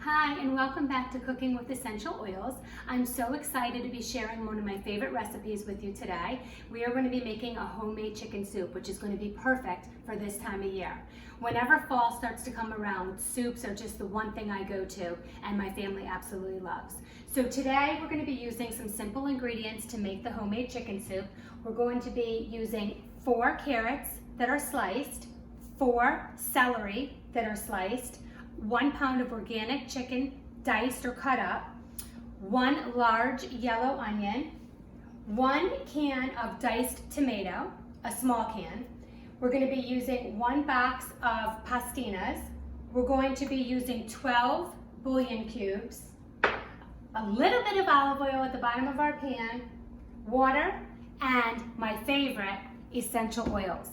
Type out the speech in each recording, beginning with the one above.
Hi, and welcome back to Cooking with Essential Oils. I'm so excited to be sharing one of my favorite recipes with you today. We are going to be making a homemade chicken soup, which is going to be perfect for this time of year. Whenever fall starts to come around, soups are just the one thing I go to, and my family absolutely loves. So today we're going to be using some simple ingredients to make the homemade chicken soup. We're going to be using 4 carrots that are sliced, 4 celery that are sliced, 1 pound of organic chicken diced or cut up, 1 large yellow onion, 1 can of diced tomato, a small can. We're going to be using 1 box of pastinas. We're going to be using 12 bouillon cubes, a little bit of olive oil at the bottom of our pan, water, and my favorite, essential oils.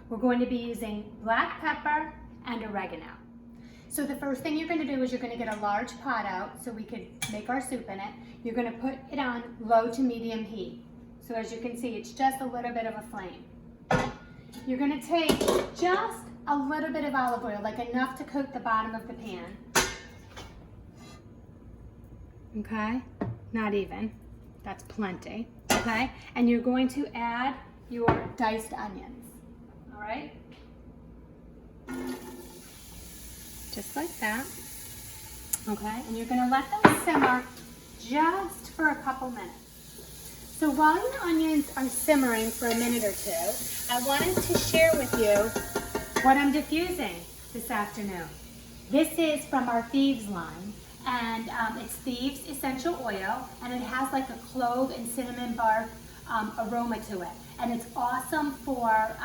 We're going to be using black pepper and oregano. So the first thing you're going to do is you're going to get a large pot out so we could make our soup in it. You're going to put it on low to medium heat. So as you can see, it's just a little bit of a flame. You're going to take just a little bit of olive oil, like enough to coat the bottom of the pan. Okay, not even. That's plenty. Okay, and you're going to add your diced onions. All right. Just like that. Okay, and you're going to let them simmer just for a couple minutes. So while your onions are simmering for a minute or two, I wanted to share with you what I'm diffusing this afternoon. This is from our Thieves line, and it's Thieves Essential Oil, and it has like a clove and cinnamon bark aroma to it. And it's awesome for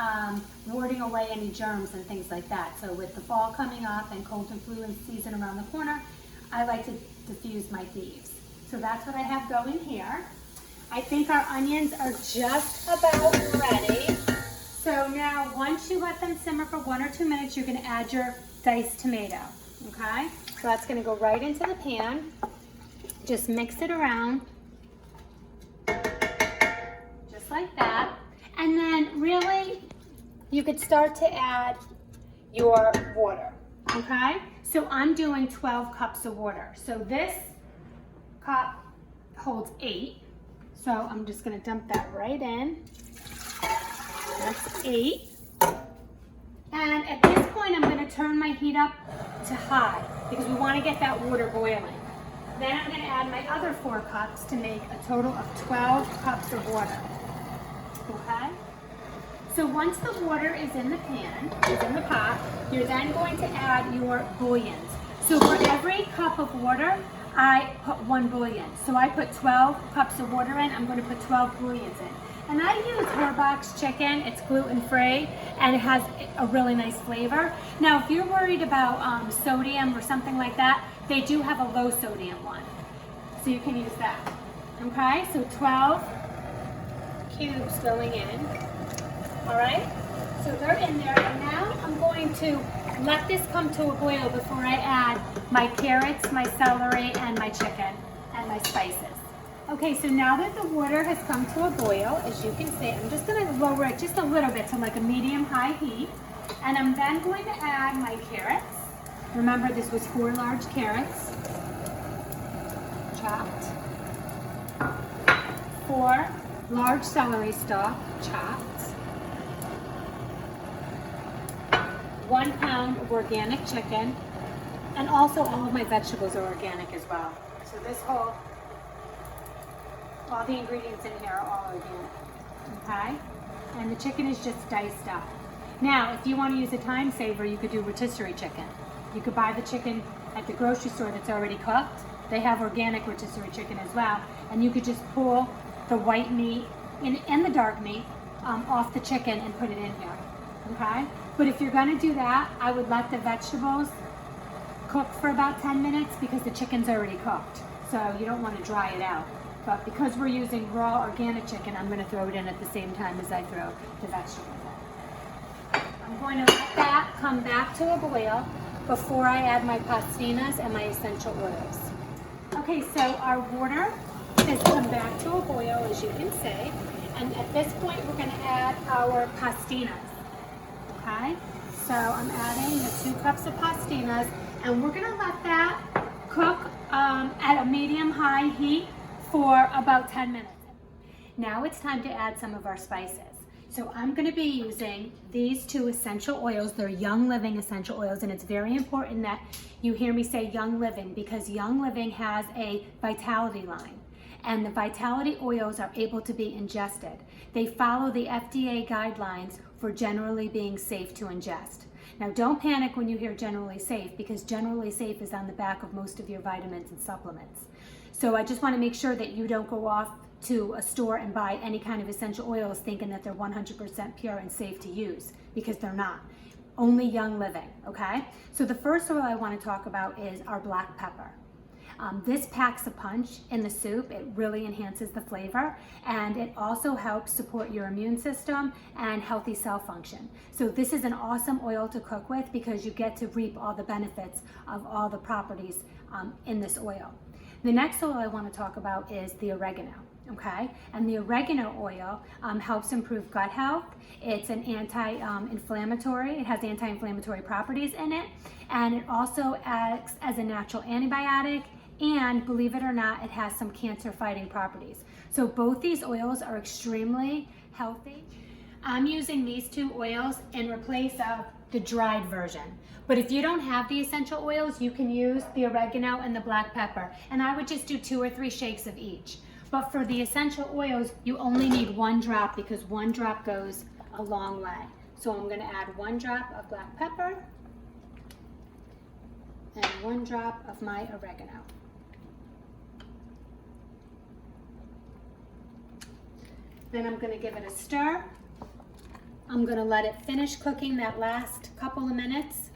warding away any germs and things like that. So with the fall coming up and cold and flu season around the corner, I like to diffuse my Thieves. So that's what I have going here. I think our onions are just about ready. So now once you let them simmer for 1 or 2 minutes, you're going to add your diced tomato. Okay? So that's going to go right into the pan. Just mix it around. Just like that. And then really, you could start to add your water, okay? So I'm doing 12 cups of water. So this cup holds 8. So I'm just gonna dump that right in. That's 8. And at this point, I'm gonna turn my heat up to high because we wanna get that water boiling. Then I'm gonna add my other 4 cups to make a total of 12 cups of water. Okay? So once the water is in the pan, is in the pot, you're then going to add your bouillons. So for every cup of water, I put 1 bouillon. So I put 12 cups of water in, I'm going to put 12 bouillons in. And I use Herbox chicken, it's gluten-free, and it has a really nice flavor. Now if you're worried about sodium or something like that, they do have a low sodium one. So you can use that. Okay, so 12 cubes going in. All right, so they're in there, and now I'm going to let this come to a boil before I add my carrots, my celery, and my chicken, and my spices. Okay, so now that the water has come to a boil, as you can see, I'm just going to lower it just a little bit to like a medium-high heat, and I'm then going to add my carrots. Remember, this was 4 large carrots, chopped, 4 large celery stalk, chopped, 1 pound of organic chicken, and also all of my vegetables are organic as well. So this all the ingredients in here are all organic, okay? And the chicken is just diced up. Now, if you want to use a time saver, you could do rotisserie chicken. You could buy the chicken at the grocery store that's already cooked. They have organic rotisserie chicken as well, and you could just pull the white meat and the dark meat off the chicken and put it in here, okay? But if you're gonna do that, I would let the vegetables cook for about 10 minutes because the chicken's already cooked. So you don't wanna dry it out. But because we're using raw organic chicken, I'm gonna throw it in at the same time as I throw the vegetables in. I'm going to let that come back to a boil before I add my pastinas and my essential oils. Okay, so our water has come back to a boil, as you can see. And at this point, we're gonna add our pastinas. Okay, so I'm adding the 2 cups of pastinas, and we're gonna let that Cook at a medium-high heat for about 10 minutes. Now it's time to add some of our spices. So I'm going to be using these 2 essential oils. They're Young Living essential oils, and it's very important that you hear me say Young Living because Young Living has a vitality line, and the vitality oils are able to be ingested. They follow the FDA guidelines for generally being safe to ingest. Now don't panic when you hear generally safe, because generally safe is on the back of most of your vitamins and supplements. So I just want to make sure that you don't go off to a store and buy any kind of essential oils thinking that they're 100% pure and safe to use, because they're not. Only Young Living, okay? So the first oil I want to talk about is our black pepper. This packs a punch in the soup. It really enhances the flavor, and it also helps support your immune system and healthy cell function. So this is an awesome oil to cook with because you get to reap all the benefits of all the properties in this oil. The next oil I want to talk about is the oregano. Okay, and the oregano oil helps improve gut health. It's an anti-inflammatory. It has anti-inflammatory properties in it, and it also acts as a natural antibiotic, and believe it or not, it has some cancer-fighting properties. So both these oils are extremely healthy. I'm using these 2 oils in replace of the dried version. But if you don't have the essential oils, you can use the oregano and the black pepper, and I would just do 2 or 3 shakes of each. But for the essential oils, you only need 1 drop because 1 drop goes a long way. So I'm going to add 1 drop of black pepper and 1 drop of my oregano. Then I'm going to give it a stir. I'm going to let it finish cooking that last couple of minutes.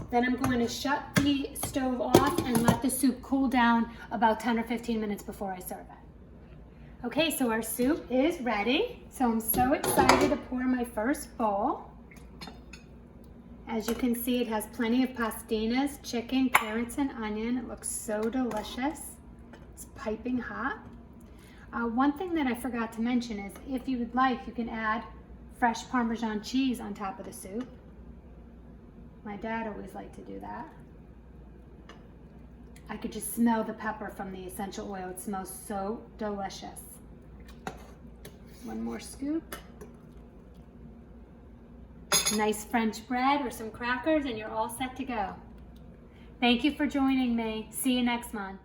Then I'm going to shut the stove off and let the soup cool down about 10 or 15 minutes before I serve it. Okay, so our soup is ready. So I'm so excited to pour my first bowl. As you can see, it has plenty of pastinas, chicken, carrots, and onion. It looks so delicious. It's piping hot. One thing that I forgot to mention is if you would like, you can add fresh Parmesan cheese on top of the soup. My dad always liked to do that. I could just smell the pepper from the essential oil. It smells so delicious. 1 more scoop. Nice French bread or some crackers and you're all set to go. Thank you for joining me. See you next month.